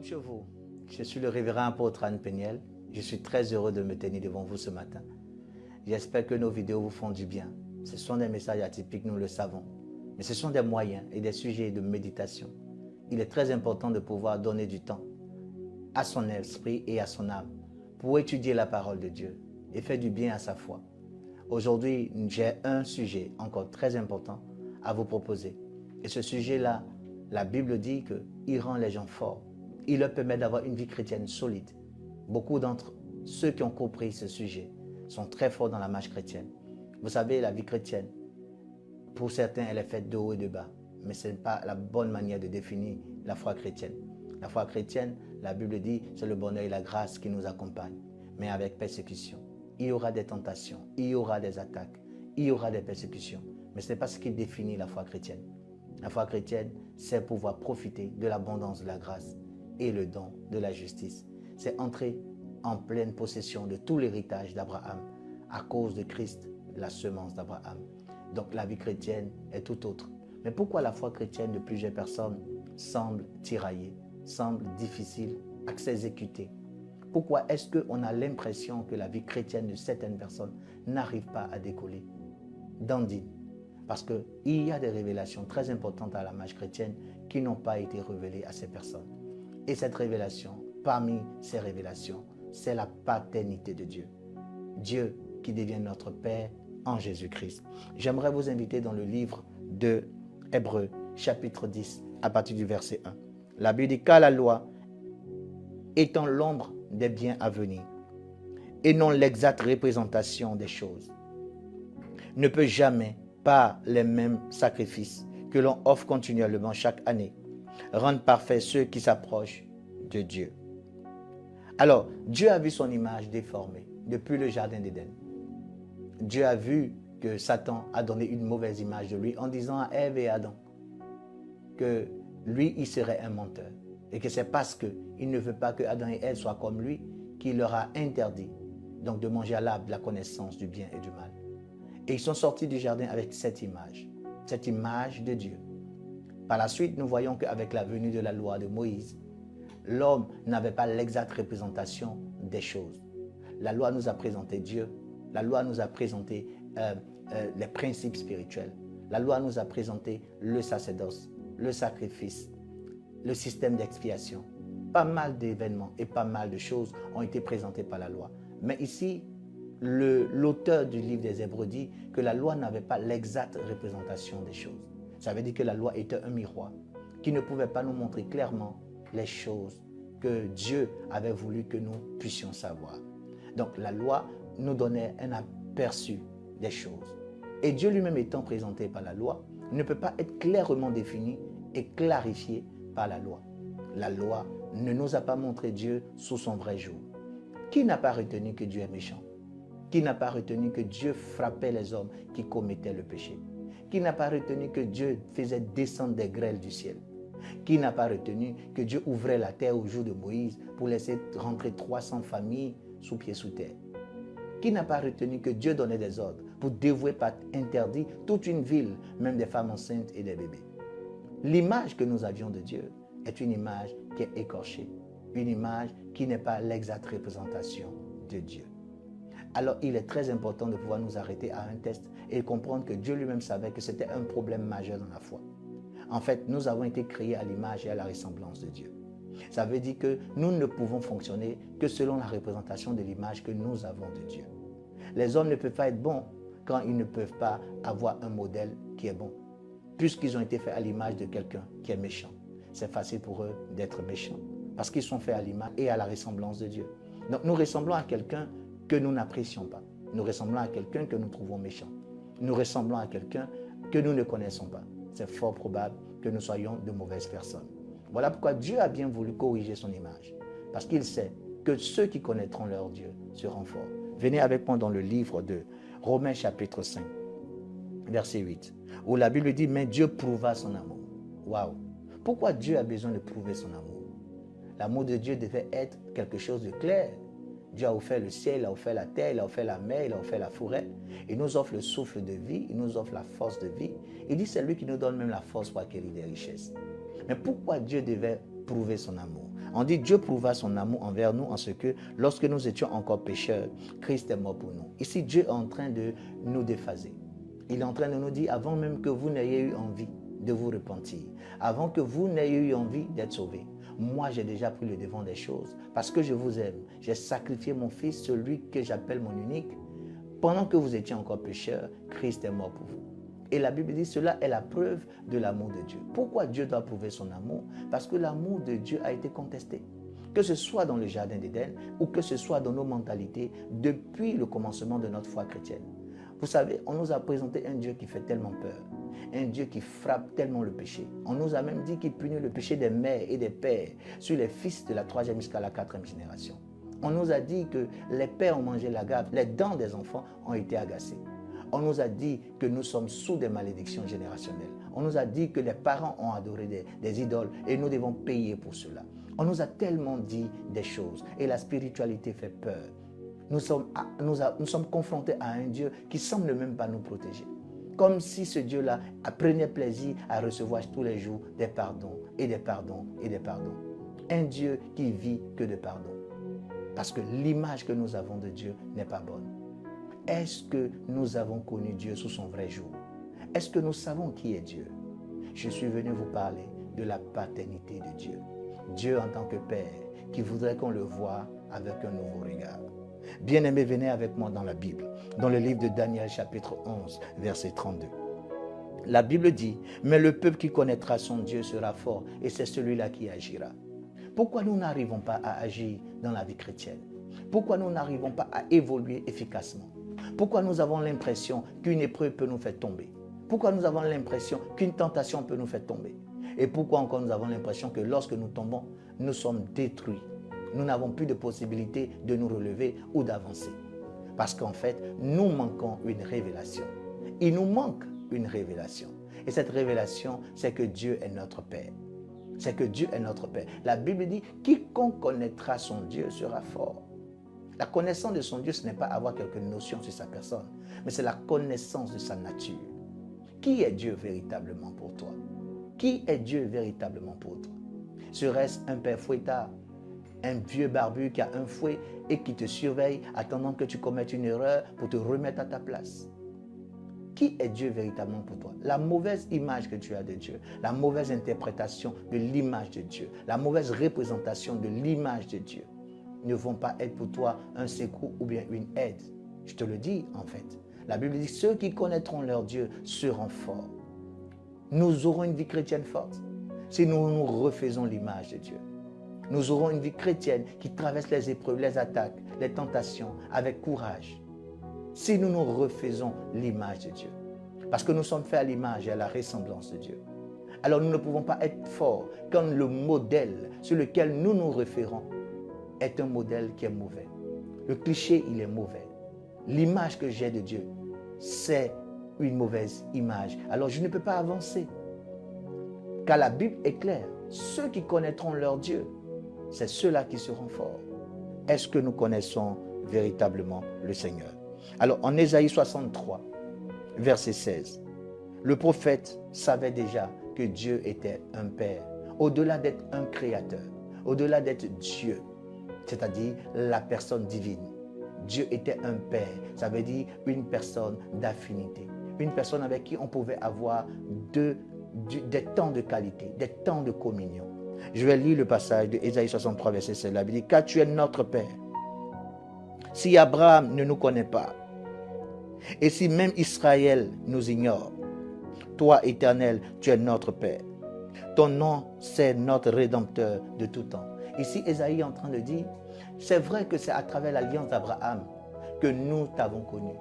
Comme chez vous, je suis le révérend apôtre Anne Peniel. Je suis très heureux de me tenir devant vous ce matin. J'espère que nos vidéos vous font du bien. Ce sont des messages atypiques, nous le savons. Mais ce sont des moyens et des sujets de méditation. Il est très important de pouvoir donner du temps à son esprit et à son âme pour étudier la parole de Dieu et faire du bien à sa foi. Aujourd'hui, j'ai un sujet encore très important à vous proposer. Et ce sujet-là, la Bible dit qu'il rend les gens forts. Il leur permet d'avoir une vie chrétienne solide. Beaucoup d'entre ceux qui ont compris ce sujet sont très forts dans la marche chrétienne. Vous savez, la vie chrétienne, pour certains, elle est faite de haut et de bas. Mais ce n'est pas la bonne manière de définir la foi chrétienne. La foi chrétienne, la Bible dit, c'est le bonheur et la grâce qui nous accompagnent, mais avec persécution. Il y aura des tentations, il y aura des attaques, il y aura des persécutions. Mais ce n'est pas ce qui définit la foi chrétienne. La foi chrétienne, c'est pouvoir profiter de l'abondance de la grâce et le don de la justice. C'est entrer en pleine possession de tout l'héritage d'Abraham à cause de Christ, la semence d'Abraham. Donc la vie chrétienne est tout autre. Mais pourquoi la foi chrétienne de plusieurs personnes semble tiraillée, semble difficile à s'exécuter? Pourquoi est-ce qu'on a l'impression que la vie chrétienne de certaines personnes n'arrive pas à décoller? Dandine. Parce qu'il y a des révélations très importantes à la marche chrétienne qui n'ont pas été révélées à ces personnes. Et cette révélation, parmi ces révélations, c'est la paternité de Dieu. Dieu qui devient notre Père en Jésus-Christ. J'aimerais vous inviter dans le livre de Hébreux, chapitre 10, à partir du verset 1. La Bible dit qu'à la loi étant l'ombre des biens à venir et non l'exacte représentation des choses, ne peut jamais, par les mêmes sacrifices que l'on offre continuellement chaque année, rendre parfaits ceux qui s'approchent de Dieu. Alors, Dieu a vu son image déformée depuis le jardin d'Éden. Dieu a vu que Satan a donné une mauvaise image de lui en disant à Ève et Adam que lui, il serait un menteur. Et que c'est parce qu'il ne veut pas que Adam et Ève soient comme lui qu'il leur a interdit donc de manger à l'arbre de la connaissance du bien et du mal. Et ils sont sortis du jardin avec cette image de Dieu. Par la suite, nous voyons qu'avec la venue de la loi de Moïse, l'homme n'avait pas l'exacte représentation des choses. La loi nous a présenté Dieu, la loi nous a présenté les principes spirituels, la loi nous a présenté le sacerdoce, le sacrifice, le système d'expiation. Pas mal d'événements et pas mal de choses ont été présentées par la loi. Mais ici, l'auteur du livre des Hébreux dit que la loi n'avait pas l'exacte représentation des choses. Ça veut dire que la loi était un miroir qui ne pouvait pas nous montrer clairement les choses que Dieu avait voulu que nous puissions savoir. Donc la loi nous donnait un aperçu des choses. Et Dieu lui-même étant présenté par la loi, ne peut pas être clairement défini et clarifié par la loi. La loi ne nous a pas montré Dieu sous son vrai jour. Qui n'a pas retenu que Dieu est méchant? Qui n'a pas retenu que Dieu frappait les hommes qui commettaient le péché? Qui n'a pas retenu que Dieu faisait descendre des grêles du ciel? Qui n'a pas retenu que Dieu ouvrait la terre au jour de Moïse pour laisser rentrer 300 familles sous pied sous terre? Qui n'a pas retenu que Dieu donnait des ordres pour dévouer par interdit toute une ville, même des femmes enceintes et des bébés? L'image que nous avions de Dieu est une image qui est écorchée, une image qui n'est pas l'exacte représentation de Dieu. Alors, il est très important de pouvoir nous arrêter à un test et comprendre que Dieu lui-même savait que c'était un problème majeur dans la foi. En fait, nous avons été créés à l'image et à la ressemblance de Dieu. Ça veut dire que nous ne pouvons fonctionner que selon la représentation de l'image que nous avons de Dieu. Les hommes ne peuvent pas être bons quand ils ne peuvent pas avoir un modèle qui est bon, puisqu'ils ont été faits à l'image de quelqu'un qui est méchant. C'est facile pour eux d'être méchants parce qu'ils sont faits à l'image et à la ressemblance de Dieu. Donc nous ressemblons à quelqu'un que nous n'apprécions pas. Nous ressemblons à quelqu'un que nous trouvons méchant. Nous ressemblons à quelqu'un que nous ne connaissons pas. C'est fort probable que nous soyons de mauvaises personnes. Voilà pourquoi Dieu a bien voulu corriger son image. Parce qu'il sait que ceux qui connaîtront leur Dieu seront forts. Venez avec moi dans le livre de Romains chapitre 5, verset 8, où la Bible dit « Mais Dieu prouva son amour ». Waouh! Pourquoi Dieu a besoin de prouver son amour? L'amour de Dieu devait être quelque chose de clair. Dieu a offert le ciel, il a offert la terre, il a offert la mer, il a offert la forêt. Il nous offre le souffle de vie, il nous offre la force de vie. Il dit c'est lui qui nous donne même la force pour acquérir des richesses. Mais pourquoi Dieu devait prouver son amour? On dit Dieu prouva son amour envers nous en ce que lorsque nous étions encore pécheurs, Christ est mort pour nous. Ici, Dieu est en train de nous déphaser. Il est en train de nous dire, avant même que vous n'ayez eu envie de vous repentir, avant que vous n'ayez eu envie d'être sauvés, moi j'ai déjà pris le devant des choses. Parce que je vous aime, j'ai sacrifié mon fils, celui que j'appelle mon unique. Pendant que vous étiez encore pécheurs, Christ est mort pour vous. Et la Bible dit, cela est la preuve de l'amour de Dieu. Pourquoi Dieu doit prouver son amour? Parce que l'amour de Dieu a été contesté. Que ce soit dans le jardin d'Éden ou que ce soit dans nos mentalités depuis le commencement de notre foi chrétienne. Vous savez, on nous a présenté un Dieu qui fait tellement peur, un Dieu qui frappe tellement le péché. On nous a même dit qu'il punit le péché des mères et des pères sur les fils de la 3e jusqu'à la 4e génération. On nous a dit que les pères ont mangé la gaffe, les dents des enfants ont été agacées. On nous a dit que nous sommes sous des malédictions générationnelles. On nous a dit que les parents ont adoré des idoles et nous devons payer pour cela. On nous a tellement dit des choses et la spiritualité fait peur. Nous sommes confrontés à un Dieu qui ne semble même pas nous protéger. Comme si ce Dieu-là prenait plaisir à recevoir tous les jours des pardons et des pardons et des pardons. Un Dieu qui vit que de pardon. Parce que l'image que nous avons de Dieu n'est pas bonne. Est-ce que nous avons connu Dieu sous son vrai jour? Est-ce que nous savons qui est Dieu? Je suis venu vous parler de la paternité de Dieu. Dieu en tant que Père, qui voudrait qu'on le voie avec un nouveau regard. Bien-aimés, venez avec moi dans la Bible, dans le livre de Daniel chapitre 11, verset 32. La Bible dit, mais le peuple qui connaîtra son Dieu sera fort et c'est celui-là qui agira. Pourquoi nous n'arrivons pas à agir dans la vie chrétienne? Pourquoi nous n'arrivons pas à évoluer efficacement? Pourquoi nous avons l'impression qu'une épreuve peut nous faire tomber? Pourquoi nous avons l'impression qu'une tentation peut nous faire tomber? Et pourquoi encore nous avons l'impression que lorsque nous tombons, nous sommes détruits? Nous n'avons plus de possibilité de nous relever ou d'avancer. Parce qu'en fait, nous manquons une révélation. Il nous manque une révélation. Et cette révélation, c'est que Dieu est notre Père. C'est que Dieu est notre Père. La Bible dit, quiconque connaîtra son Dieu sera fort. La connaissance de son Dieu, ce n'est pas avoir quelques notions sur sa personne, mais c'est la connaissance de sa nature. Qui est Dieu véritablement pour toi? Qui est Dieu véritablement pour toi? Serait-ce un père fouettard, un vieux barbu qui a un fouet et qui te surveille, attendant que tu commettes une erreur pour te remettre à ta place? Qui est Dieu véritablement pour toi? La mauvaise image que tu as de Dieu, la mauvaise interprétation de l'image de Dieu, la mauvaise représentation de l'image de Dieu ne vont pas être pour toi un secours ou bien une aide. Je te le dis en fait. La Bible dit, ceux qui connaîtront leur Dieu seront forts. Nous aurons une vie chrétienne forte si nous nous refaisons l'image de Dieu. Nous aurons une vie chrétienne qui traverse les épreuves, les attaques, les tentations avec courage. Si nous nous refaisons l'image de Dieu. Parce que nous sommes faits à l'image et à la ressemblance de Dieu. Alors nous ne pouvons pas être forts quand le modèle sur lequel nous nous référons est un modèle qui est mauvais. Le cliché, il est mauvais. L'image que j'ai de Dieu, c'est une mauvaise image. Alors je ne peux pas avancer. Car la Bible est claire. Ceux qui connaîtront leur Dieu, c'est ceux-là qui seront forts. Est-ce que nous connaissons véritablement le Seigneur? Alors en Ésaïe 63, verset 16, le prophète savait déjà que Dieu était un Père. Au-delà d'être un créateur, au-delà d'être Dieu, c'est-à-dire la personne divine. Dieu était un Père, ça veut dire une personne d'affinité, une personne avec qui on pouvait avoir des temps de qualité, des temps de communion. Je vais lire le passage de Ésaïe 63, verset 16. La Bible dit, car tu es notre Père. Si Abraham ne nous connaît pas, et si même Israël nous ignore, toi, Éternel, tu es notre Père. Ton nom, c'est notre Rédempteur de tout temps. Ici, Ésaïe est en train de dire, c'est vrai que c'est à travers l'alliance d'Abraham que nous t'avons connu.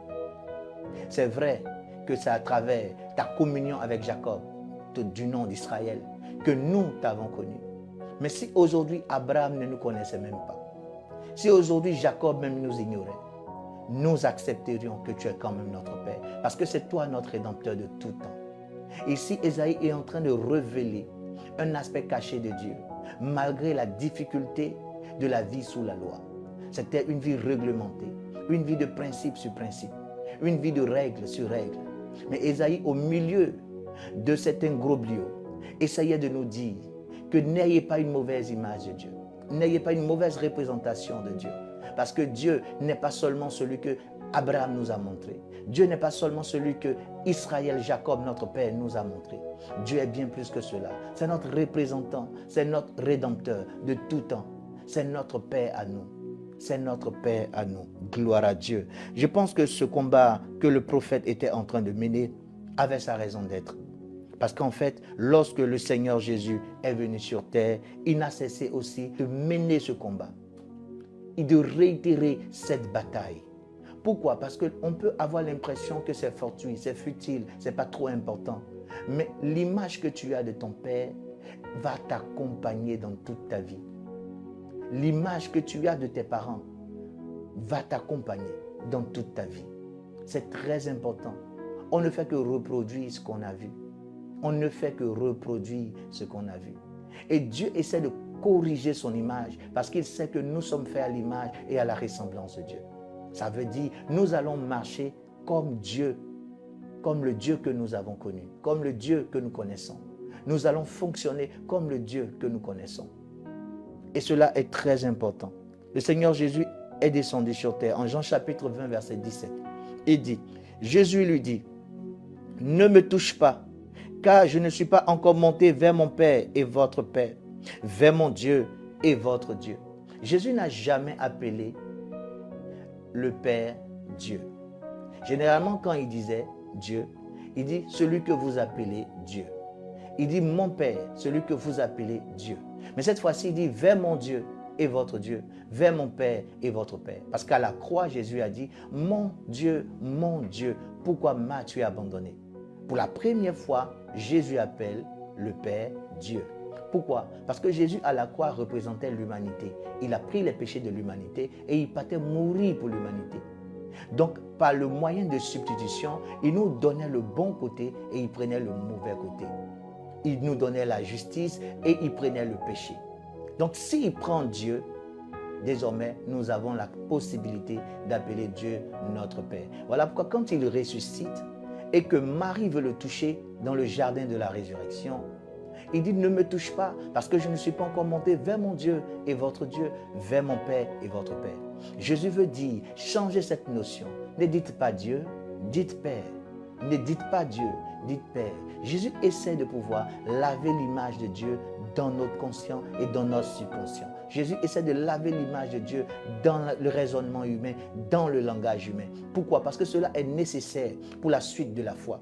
C'est vrai que c'est à travers ta communion avec Jacob, du nom d'Israël, que nous t'avons connu. Mais si aujourd'hui Abraham ne nous connaissait même pas, si aujourd'hui Jacob même nous ignorait, nous accepterions que tu es quand même notre Père, parce que c'est toi notre Rédempteur de tout temps. Ici, Ésaïe est en train de révéler un aspect caché de Dieu, malgré la difficulté de la vie sous la loi. C'était une vie réglementée, une vie de principe sur principe, une vie de règle sur règle. Mais Ésaïe, au milieu de cet imbroglio, essayait de nous dire que n'ayez pas une mauvaise image de Dieu. n'ayez pas une mauvaise représentation de Dieu. Parce que Dieu n'est pas seulement celui que Abraham nous a montré. Dieu n'est pas seulement celui que Israël, Jacob, notre père, nous a montré. Dieu est bien plus que cela. C'est notre représentant, c'est notre rédempteur de tout temps. C'est notre Père à nous. C'est notre Père à nous. Gloire à Dieu. Je pense que ce combat que le prophète était en train de mener avait sa raison d'être. Parce qu'en fait, lorsque le Seigneur Jésus est venu sur terre, il n'a cessé aussi de mener ce combat et de réitérer cette bataille. Pourquoi? Parce qu'on peut avoir l'impression que c'est fortuit, c'est futile, c'est pas trop important. Mais l'image que tu as de ton Père va t'accompagner dans toute ta vie. L'image que tu as de tes parents va t'accompagner dans toute ta vie. C'est très important. On ne fait que reproduire ce qu'on a vu. On ne fait que reproduire ce qu'on a vu. Et Dieu essaie de corriger son image parce qu'il sait que nous sommes faits à l'image et à la ressemblance de Dieu. Ça veut dire nous allons marcher comme Dieu, comme le Dieu que nous avons connu, comme le Dieu que nous connaissons. Nous allons fonctionner comme le Dieu que nous connaissons. Et cela est très important. Le Seigneur Jésus est descendu sur terre en Jean chapitre 20 verset 17. Il dit, Jésus lui dit, ne me touche pas, car je ne suis pas encore monté vers mon Père et votre Père, vers mon Dieu et votre Dieu. Jésus n'a jamais appelé le Père Dieu. Généralement, quand il disait Dieu, il dit celui que vous appelez Dieu. Il dit mon Père, celui que vous appelez Dieu. Mais cette fois-ci, il dit vers mon Dieu et votre Dieu, vers mon Père et votre Père. Parce qu'à la croix, Jésus a dit mon Dieu, pourquoi m'as-tu abandonné? Pour la première fois, Jésus appelle le Père Dieu. Pourquoi? Parce que Jésus à la croix représentait l'humanité. Il a pris les péchés de l'humanité et il partait mourir pour l'humanité. Donc, par le moyen de substitution, il nous donnait le bon côté et il prenait le mauvais côté. Il nous donnait la justice et il prenait le péché. Donc, s'il prend Dieu, désormais, nous avons la possibilité d'appeler Dieu notre Père. Voilà pourquoi quand il ressuscite et que Marie veut le toucher dans le jardin de la résurrection, il dit, ne me touche pas parce que je ne suis pas encore monté vers mon Dieu et votre Dieu, vers mon Père et votre Père. Jésus veut dire, changez cette notion. Ne dites pas Dieu, dites Père. Ne dites pas Dieu, dites Père. Jésus essaie de pouvoir laver l'image de Dieu dans notre conscient et dans notre subconscient. Jésus essaie de laver l'image de Dieu dans le raisonnement humain, dans le langage humain. Pourquoi? Parce que cela est nécessaire pour la suite de la foi.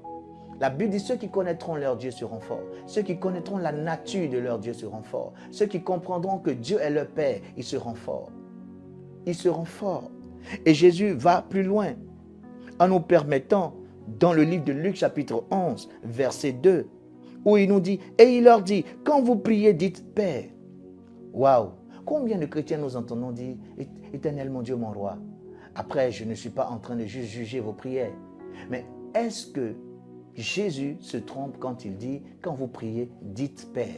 La Bible dit, ceux qui connaîtront leur Dieu seront forts. Ceux qui connaîtront la nature de leur Dieu seront forts. Ceux qui comprendront que Dieu est leur Père, ils seront forts. Ils seront forts. Et Jésus va plus loin en nous permettant, dans le livre de Luc chapitre 11, verset 2, où il nous dit, et il leur dit, quand vous priez, dites Père. Waouh! Combien de chrétiens nous entendons dire, Éternel mon Dieu, mon roi. Après, je ne suis pas en train de juste juger vos prières. Mais est-ce que Jésus se trompe quand il dit, quand vous priez, dites Père?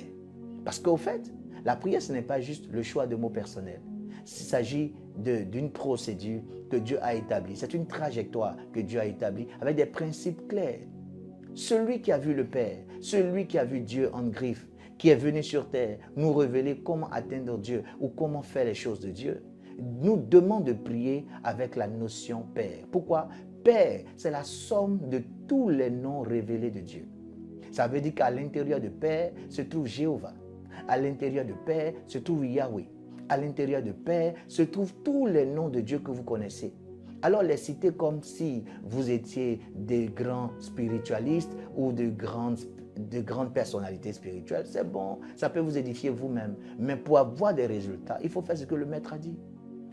Parce qu'au fait, la prière, ce n'est pas juste le choix de mots personnels. Il s'agit d'une procédure que Dieu a établie. C'est une trajectoire que Dieu a établie avec des principes clairs. Celui qui a vu le Père, celui qui a vu Dieu en griffe, qui est venu sur terre nous révéler comment atteindre Dieu ou comment faire les choses de Dieu, nous demande de prier avec la notion Père. Pourquoi? Père, c'est la somme de tous les noms révélés de Dieu. Ça veut dire qu'à l'intérieur de Père se trouve Jéhovah. À l'intérieur de Père se trouve Yahweh. À l'intérieur de Père se trouvent tous les noms de Dieu que vous connaissez. Alors les citer comme si vous étiez des grands spiritualistes ou de grandes personnalités spirituelles, c'est bon, ça peut vous édifier vous-même. Mais pour avoir des résultats, il faut faire ce que le Maître a dit.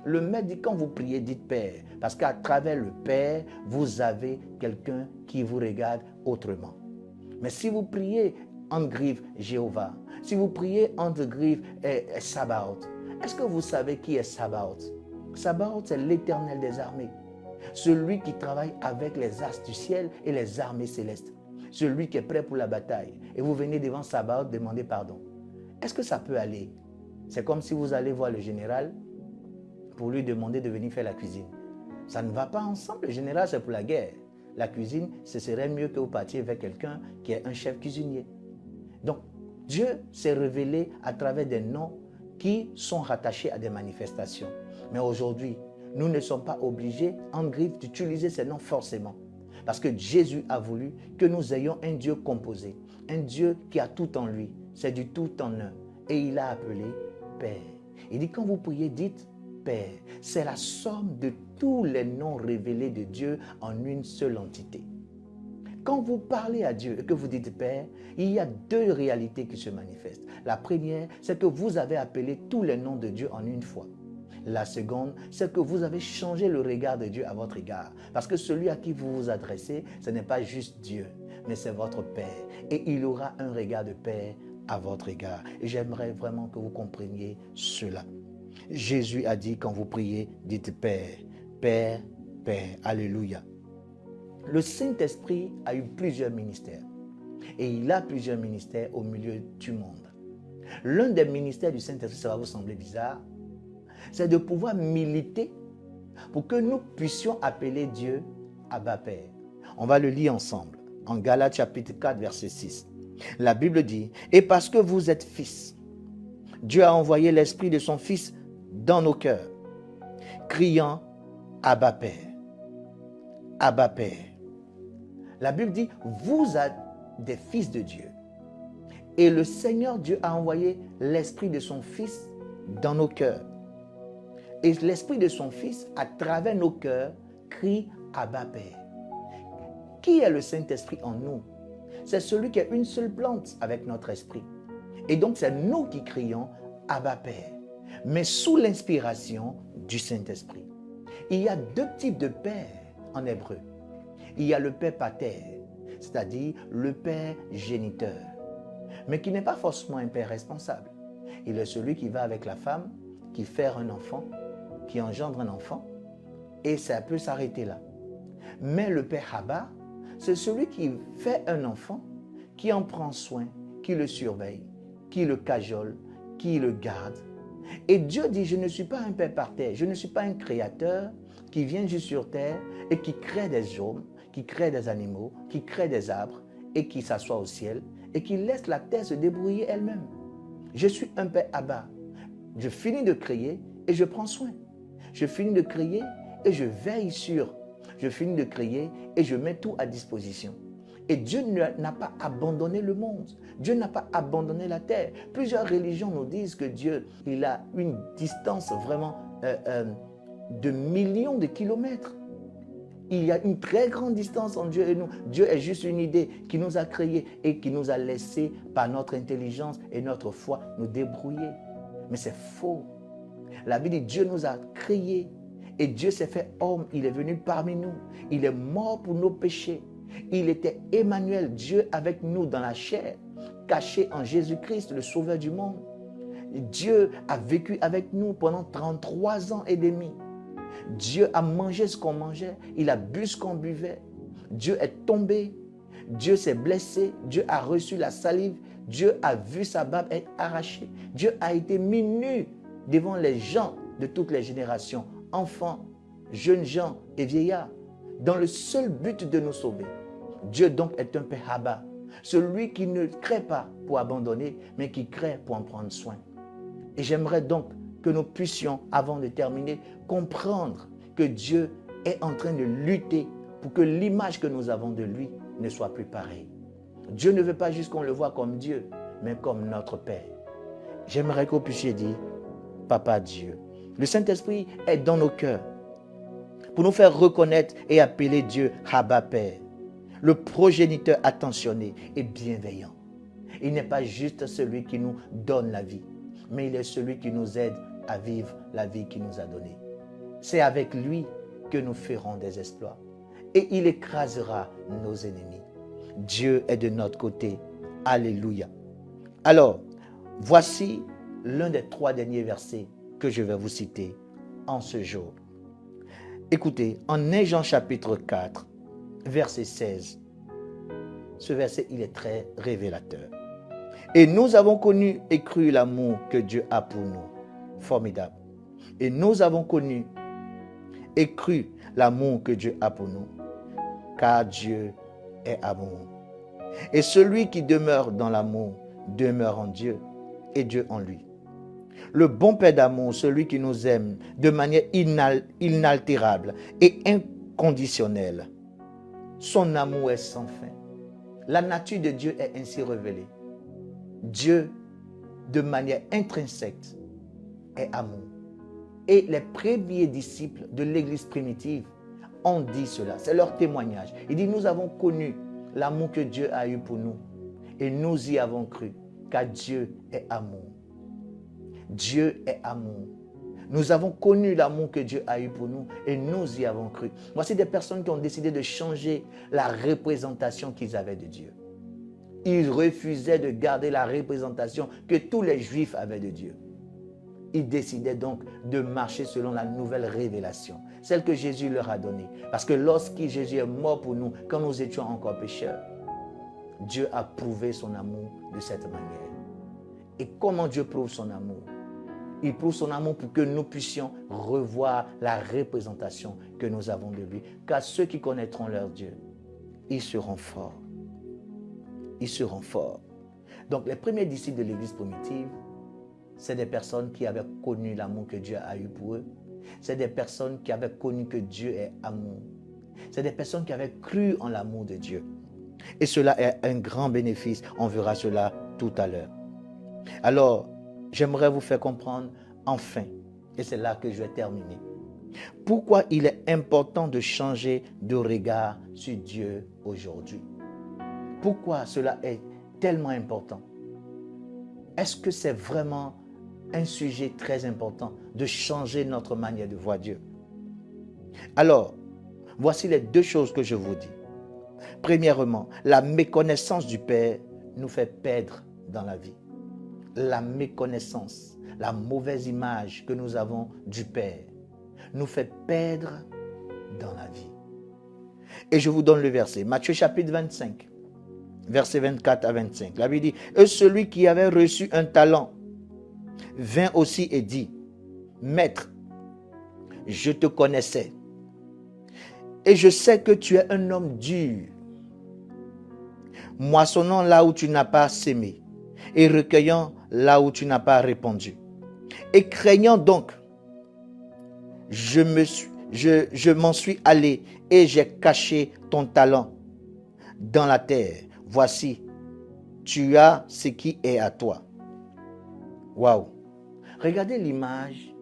Le Maître dit, quand vous priez, dites Père. Parce qu'à travers le Père, vous avez quelqu'un qui vous regarde autrement. Mais si vous priez entre griffes Jéhovah, si vous priez entre griffes Sabaoth, est-ce que vous savez qui est Sabaoth? Sabaoth, c'est l'Éternel des armées. Celui qui travaille avec les astres du ciel et les armées célestes. Celui qui est prêt pour la bataille. Et vous venez devant Sabaoth demander pardon. Est-ce que ça peut aller? C'est comme si vous allez voir le général pour lui demander de venir faire la cuisine. Ça ne va pas ensemble. Le général, c'est pour la guerre. La cuisine, ce serait mieux que vous partiez vers quelqu'un qui est un chef cuisinier. Donc, Dieu s'est révélé à travers des noms qui sont rattachés à des manifestations. Mais aujourd'hui, nous ne sommes pas obligés, en griffe, d'utiliser ces noms forcément. Parce que Jésus a voulu que nous ayons un Dieu composé, un Dieu qui a tout en lui. C'est du tout en un. Et il a appelé Père. Il dit, quand vous priez, dites Père. C'est la somme de tous les noms révélés de Dieu en une seule entité. Quand vous parlez à Dieu et que vous dites Père, il y a deux réalités qui se manifestent. La première, c'est que vous avez appelé tous les noms de Dieu en une fois. La seconde, c'est que vous avez changé le regard de Dieu à votre égard. Parce que celui à qui vous vous adressez, ce n'est pas juste Dieu, mais c'est votre Père. Et il aura un regard de Père à votre égard. Et j'aimerais vraiment que vous compreniez cela. Jésus a dit, quand vous priez, dites Père, Père, Père. Alléluia. Le Saint-Esprit a eu plusieurs ministères. Et il a plusieurs ministères au milieu du monde. L'un des ministères du Saint-Esprit, ça va vous sembler bizarre, c'est de pouvoir militer pour que nous puissions appeler Dieu Abba Père. On va le lire ensemble. En Galates chapitre 4, verset 6. La Bible dit, « Et parce que vous êtes fils, Dieu a envoyé l'Esprit de son Fils dans nos cœurs, criant, Abba Père. Abba Père. » La Bible dit, vous êtes des fils de Dieu. Et le Seigneur Dieu a envoyé l'Esprit de son Fils dans nos cœurs. Et l'Esprit de son Fils, à travers nos cœurs, crie Abba Père. Qui est le Saint-Esprit en nous? C'est celui qui est une seule plante avec notre esprit. Et donc c'est nous qui crions Abba Père, mais sous l'inspiration du Saint-Esprit. Il y a deux types de père en hébreu. Il y a le père pater, c'est-à-dire le père géniteur, mais qui n'est pas forcément un père responsable. Il est celui qui va avec la femme, qui fait un enfant, qui engendre un enfant, et ça peut s'arrêter là. Mais le père Abba, c'est celui qui fait un enfant, qui en prend soin, qui le surveille, qui le cajole, qui le garde. Et Dieu dit, je ne suis pas un père par terre, je ne suis pas un créateur qui vient juste sur terre et qui crée des hommes, qui crée des animaux, qui crée des arbres et qui s'assoit au ciel et qui laisse la terre se débrouiller elle-même. Je suis un père Abba. Je finis de créer et je prends soin. Je finis de créer et je veille sur. Je finis de créer et je mets tout à disposition. Et Dieu n'a pas abandonné le monde. Dieu n'a pas abandonné la terre. Plusieurs religions nous disent que Dieu, il a une distance vraiment de millions de kilomètres. Il y a une très grande distance entre Dieu et nous. Dieu est juste une idée qui nous a créés et qui nous a laissé, par notre intelligence et notre foi, nous débrouiller. Mais c'est faux. La Bible dit Dieu nous a créés et Dieu s'est fait homme. Il est venu parmi nous. Il est mort pour nos péchés. Il était Emmanuel, Dieu avec nous dans la chair, caché en Jésus-Christ, le Sauveur du monde. Dieu a vécu avec nous pendant 33 ans et demi. Dieu a mangé ce qu'on mangeait, il a bu ce qu'on buvait. Dieu est tombé, Dieu s'est blessé, Dieu a reçu la salive, Dieu a vu sa barbe être arrachée. Dieu a été mis nu devant les gens de toutes les générations, enfants, jeunes gens et vieillards, dans le seul but de nous sauver. Dieu donc est un Père Abba, celui qui ne crée pas pour abandonner, mais qui crée pour en prendre soin. Et j'aimerais donc que nous puissions, avant de terminer, comprendre que Dieu est en train de lutter pour que l'image que nous avons de lui ne soit plus pareille. Dieu ne veut pas juste qu'on le voit comme Dieu, mais comme notre Père. J'aimerais que vous puissiez dire, Papa Dieu. Le Saint-Esprit est dans nos cœurs pour nous faire reconnaître et appeler Dieu Abba Père, le progéniteur attentionné et bienveillant. Il n'est pas juste celui qui nous donne la vie, mais il est celui qui nous aide à vivre la vie qu'il nous a donnée. C'est avec lui que nous ferons des exploits et il écrasera nos ennemis. Dieu est de notre côté. Alléluia. Alors, voici l'un des 3 derniers versets que je vais vous citer en ce jour. Écoutez, en Jean chapitre 4, verset 16, ce verset, il est très révélateur. Et nous avons connu et cru l'amour que Dieu a pour nous. Formidable. Et nous avons connu et cru l'amour que Dieu a pour nous, car Dieu est amour. Et celui qui demeure dans l'amour demeure en Dieu et Dieu en lui. Le bon Père d'amour, celui qui nous aime de manière inaltérable et inconditionnelle. Son amour est sans fin. La nature de Dieu est ainsi révélée. Dieu, de manière intrinsèque, est amour. Et les premiers disciples de l'Église primitive ont dit cela. C'est leur témoignage. Il dit, nous avons connu l'amour que Dieu a eu pour nous. Et nous y avons cru, car Dieu est amour. Dieu est amour. Nous avons connu l'amour que Dieu a eu pour nous et nous y avons cru. Voici des personnes qui ont décidé de changer la représentation qu'ils avaient de Dieu. Ils refusaient de garder la représentation que tous les Juifs avaient de Dieu. Ils décidaient donc de marcher selon la nouvelle révélation, celle que Jésus leur a donnée. Parce que lorsque Jésus est mort pour nous, quand nous étions encore pécheurs, Dieu a prouvé son amour de cette manière. Et comment Dieu prouve son amour? Il prouve son amour pour que nous puissions revoir la représentation que nous avons de lui. Car ceux qui connaîtront leur Dieu, ils seront forts. Ils seront forts. Donc les premiers disciples de l'Église primitive, c'est des personnes qui avaient connu l'amour que Dieu a eu pour eux. C'est des personnes qui avaient connu que Dieu est amour. C'est des personnes qui avaient cru en l'amour de Dieu. Et cela est un grand bénéfice. On verra cela tout à l'heure. Alors, j'aimerais vous faire comprendre enfin, et c'est là que je vais terminer, pourquoi il est important de changer de regard sur Dieu aujourd'hui. Pourquoi cela est tellement important? Est-ce que c'est vraiment un sujet très important de changer notre manière de voir Dieu? Alors, voici les deux choses que je vous dis. Premièrement, la méconnaissance du Père nous fait perdre dans la vie. La méconnaissance, la mauvaise image que nous avons du Père nous fait perdre dans la vie. Et je vous donne le verset, Matthieu chapitre 25, versets 24 à 25. La Bible dit, « Et celui qui avait reçu un talent vint aussi et dit, « Maître, je te connaissais, et je sais que tu es un homme dur, moissonnant là où tu n'as pas sémé, et recueillant là où tu n'as pas répondu. Et craignant donc, je m'en suis allé et j'ai caché ton talent dans la terre. Voici, tu as ce qui est à toi. » Waouh! Regardez l'image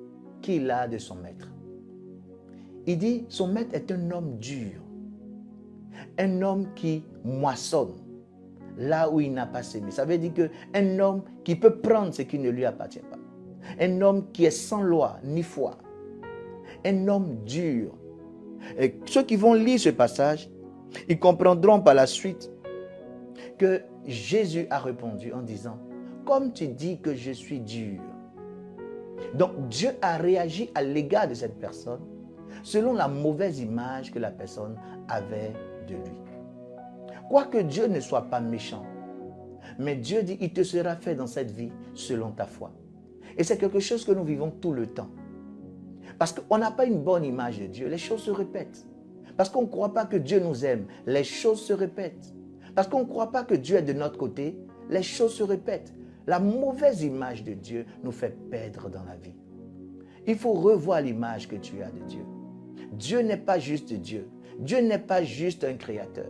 qu'il a de son maître. Il dit, son maître est un homme dur, un homme qui moissonne là où il n'a pas sémé. Ça veut dire qu'un homme qui peut prendre ce qui ne lui appartient pas. Un homme qui est sans loi ni foi. Un homme dur. Et ceux qui vont lire ce passage, ils comprendront par la suite que Jésus a répondu en disant, « Comme tu dis que je suis dur. » Donc Dieu a réagi à l'égard de cette personne selon la mauvaise image que la personne avait de lui. Quoique Dieu ne soit pas méchant, mais Dieu dit, il te sera fait dans cette vie selon ta foi. Et c'est quelque chose que nous vivons tout le temps. Parce qu'on n'a pas une bonne image de Dieu, les choses se répètent. Parce qu'on ne croit pas que Dieu nous aime, les choses se répètent. Parce qu'on ne croit pas que Dieu est de notre côté, les choses se répètent. La mauvaise image de Dieu nous fait perdre dans la vie. Il faut revoir l'image que tu as de Dieu. Dieu n'est pas juste Dieu. Dieu n'est pas juste un créateur.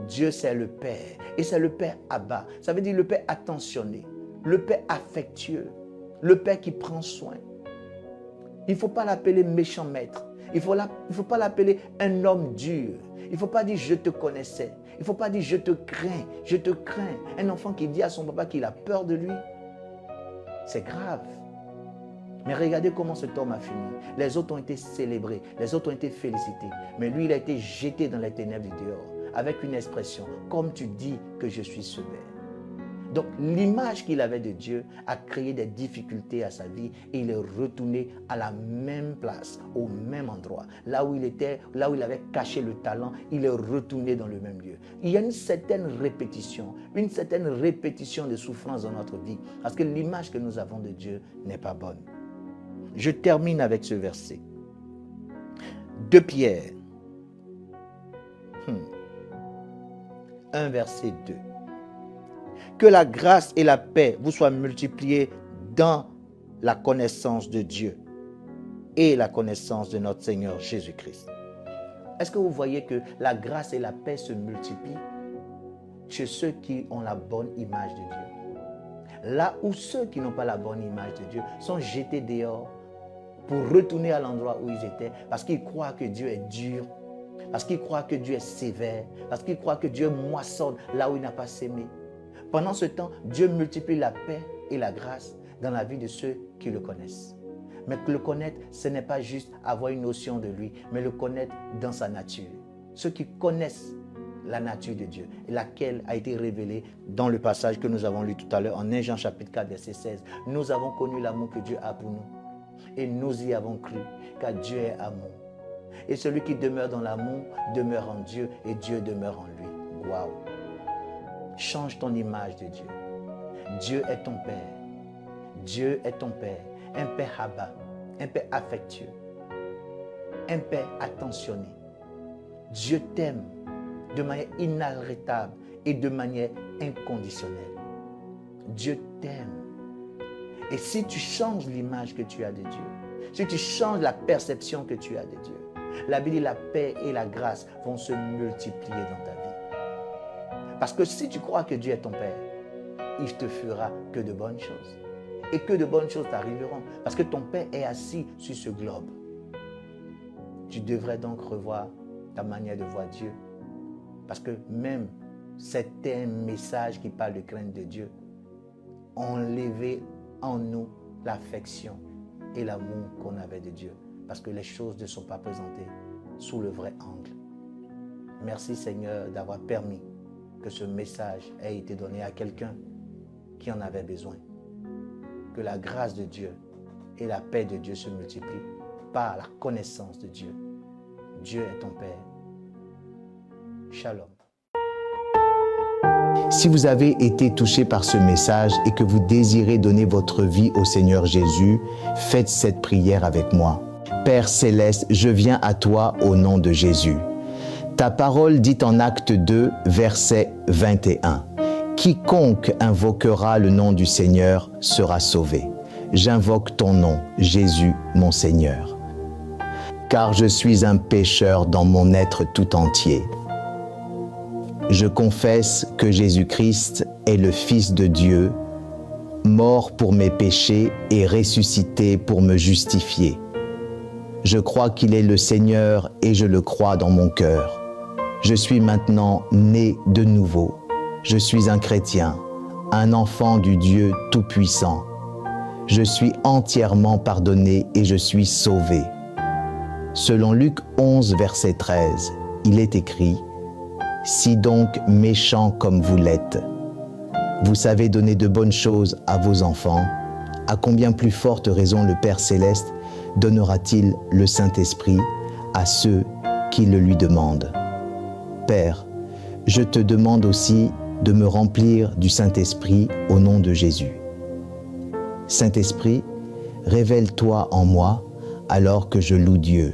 Dieu, c'est le Père. Et c'est le Père Abba. Ça veut dire le Père attentionné, le Père affectueux, le Père qui prend soin. Il ne faut pas l'appeler méchant maître. Il ne faut pas l'appeler un homme dur. Il ne faut pas dire je te connaissais. Il ne faut pas dire je te crains, je te crains. Un enfant qui dit à son papa qu'il a peur de lui, c'est grave. Mais regardez comment cet homme a fini. Les autres ont été célébrés, les autres ont été félicités. Mais lui, il a été jeté dans les ténèbres du dehors avec une expression, comme tu dis que je suis sévère. Donc l'image qu'il avait de Dieu a créé des difficultés à sa vie et il est retourné à la même place, au même endroit. Là où il était, là où il avait caché le talent, il est retourné dans le même lieu. Il y a une certaine répétition de souffrance dans notre vie parce que l'image que nous avons de Dieu n'est pas bonne. Je termine avec ce verset. 2 Pierre 1 verset 2. Que la grâce et la paix vous soient multipliées dans la connaissance de Dieu et la connaissance de notre Seigneur Jésus-Christ. Est-ce que vous voyez que la grâce et la paix se multiplient chez ceux qui ont la bonne image de Dieu? Là où ceux qui n'ont pas la bonne image de Dieu sont jetés dehors pour retourner à l'endroit où ils étaient parce qu'ils croient que Dieu est dur, parce qu'ils croient que Dieu est sévère, parce qu'ils croient que Dieu moissonne là où il n'a pas sémé. Pendant ce temps, Dieu multiplie la paix et la grâce dans la vie de ceux qui le connaissent. Mais que le connaître, ce n'est pas juste avoir une notion de lui, mais le connaître dans sa nature. Ceux qui connaissent la nature de Dieu, laquelle a été révélée dans le passage que nous avons lu tout à l'heure en 1 Jean chapitre 4, verset 16. Nous avons connu l'amour que Dieu a pour nous et nous y avons cru, car Dieu est amour. Et celui qui demeure dans l'amour demeure en Dieu et Dieu demeure en lui. Waouh! Change ton image de Dieu. Dieu est ton Père. Dieu est ton Père. Un Père Abba, un Père affectueux, un Père attentionné. Dieu t'aime de manière inarrêtable et de manière inconditionnelle. Dieu t'aime. Et si tu changes l'image que tu as de Dieu, si tu changes la perception que tu as de Dieu, la Bible dit la paix et la grâce vont se multiplier dans ta vie. Parce que si tu crois que Dieu est ton Père, il ne te fera que de bonnes choses. Et que de bonnes choses t'arriveront. Parce que ton Père est assis sur ce globe. Tu devrais donc revoir ta manière de voir Dieu. Parce que même certains messages qui parlent de crainte de Dieu ont levé en nous l'affection et l'amour qu'on avait de Dieu. Parce que les choses ne sont pas présentées sous le vrai angle. Merci Seigneur d'avoir permis que ce message ait été donné à quelqu'un qui en avait besoin. Que la grâce de Dieu et la paix de Dieu se multiplient par la connaissance de Dieu. Dieu est ton Père. Shalom. Si vous avez été touché par ce message et que vous désirez donner votre vie au Seigneur Jésus, faites cette prière avec moi. Père Céleste, je viens à toi au nom de Jésus. Ta parole dit en Acte 2, verset 21. Quiconque invoquera le nom du Seigneur sera sauvé. J'invoque ton nom, Jésus, mon Seigneur. Car je suis un pécheur dans mon être tout entier. Je confesse que Jésus-Christ est le Fils de Dieu, mort pour mes péchés et ressuscité pour me justifier. Je crois qu'il est le Seigneur et je le crois dans mon cœur. Je suis maintenant né de nouveau. Je suis un chrétien, un enfant du Dieu Tout-Puissant. Je suis entièrement pardonné et je suis sauvé. Selon Luc 11, verset 13, il est écrit « Si donc méchants comme vous l'êtes, vous savez donner de bonnes choses à vos enfants, à combien plus forte raison le Père Céleste donnera-t-il le Saint-Esprit à ceux qui le lui demandent. Père, je te demande aussi de me remplir du Saint-Esprit au nom de Jésus. Saint-Esprit, révèle-toi en moi alors que je loue Dieu.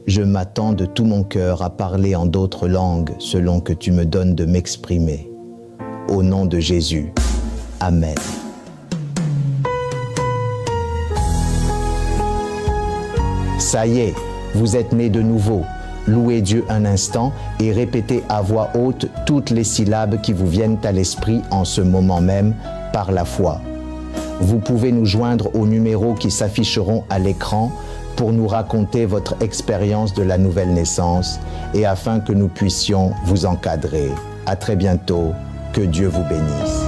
Je m'attends de tout mon cœur à parler en d'autres langues selon que tu me donnes de m'exprimer. Au nom de Jésus. Amen. Ça y est, vous êtes nés de nouveau. Louez Dieu un instant et répétez à voix haute toutes les syllabes qui vous viennent à l'esprit en ce moment même par la foi. Vous pouvez nous joindre aux numéros qui s'afficheront à l'écran pour nous raconter votre expérience de la nouvelle naissance et afin que nous puissions vous encadrer. À très bientôt. Que Dieu vous bénisse.